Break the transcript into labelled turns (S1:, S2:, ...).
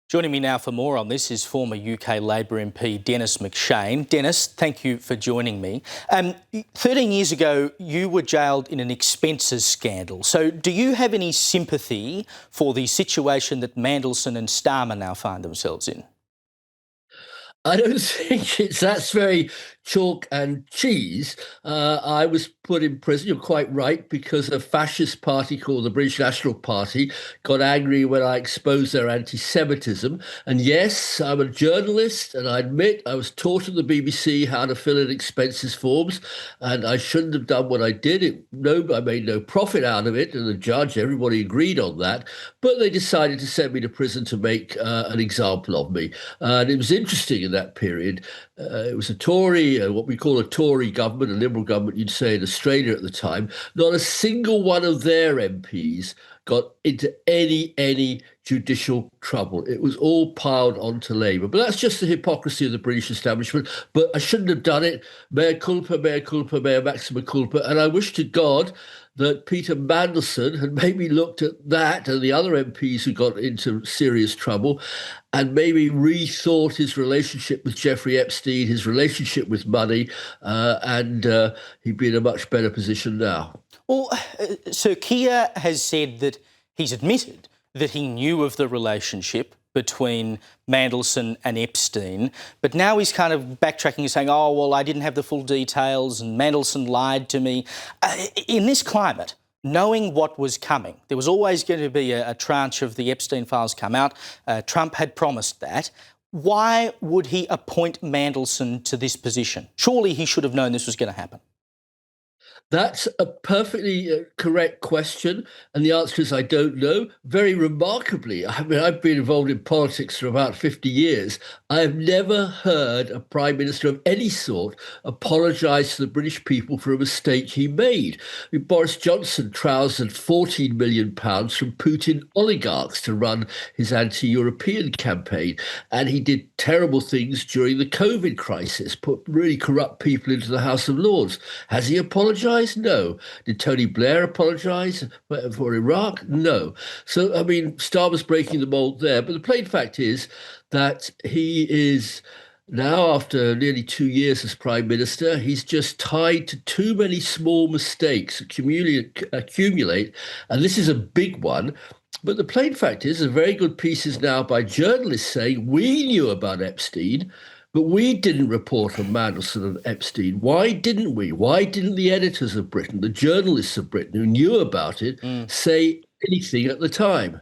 S1: Joining me now for more on this is former UK Labor MP Denis MacShane. Denis, thank you for joining me. 13 years ago, you were jailed in an expenses scandal. So do you have any sympathy for the situation that Mandelson and Starmer now find themselves in?
S2: I don't think that's very chalk and cheese. I was put in prison, you're quite right, because a fascist party called the British National Party got angry when I exposed their anti-Semitism. And yes, I'm a journalist, and I admit I was taught at the BBC how to fill in expenses forms, and I shouldn't have done what I did. I made no profit out of it, and the judge, everybody agreed on that. But they decided to send me to prison to make an example of me. And it was interesting in that period. It was a Tory, what we call a Tory government, a Liberal government, you'd say, in Australia at the time. Not a single one of their MPs got into any judicial trouble. It was all piled onto Labour. But that's just the hypocrisy of the British establishment. But I shouldn't have done it. Mea culpa, mea maxima culpa. And I wish to God that Peter Mandelson had maybe looked at that and the other MPs who got into serious trouble and maybe rethought his relationship with Jeffrey Epstein, his relationship with money, and he'd be in a much better position now.
S1: Well, so Keir has said that he's admitted that he knew of the relationship between Mandelson and Epstein, but now he's kind of backtracking and saying, oh, well, I didn't have the full details and Mandelson lied to me. In this climate, knowing what was coming, there was always going to be a tranche of the Epstein files come out. Trump had promised that. Why would he appoint Mandelson to this position? Surely he should have known this was going to happen.
S2: That's a perfectly correct question, and the answer is I don't know. Very remarkably, I mean, I've been involved in politics for about 50 years. I have never heard a Prime Minister of any sort apologise to the British people for a mistake he made. I mean, Boris Johnson trousered £14 million from Putin oligarchs to run his anti-European campaign, and he did terrible things during the COVID crisis, put really corrupt people into the House of Lords. Has he apologised? No. Did Tony Blair apologise for Iraq? No. So, I mean, Starmer's breaking the mould there. But the plain fact is that he is now, after nearly 2 years as Prime Minister, he's just tied to too many small mistakes accumulate. And this is a big one. But the plain fact is, there are very good pieces now by journalists saying we knew about Epstein, but we didn't report on Mandelson and Epstein. Why didn't we? Why didn't the editors of Britain, the journalists of Britain who knew about it, say anything at the time?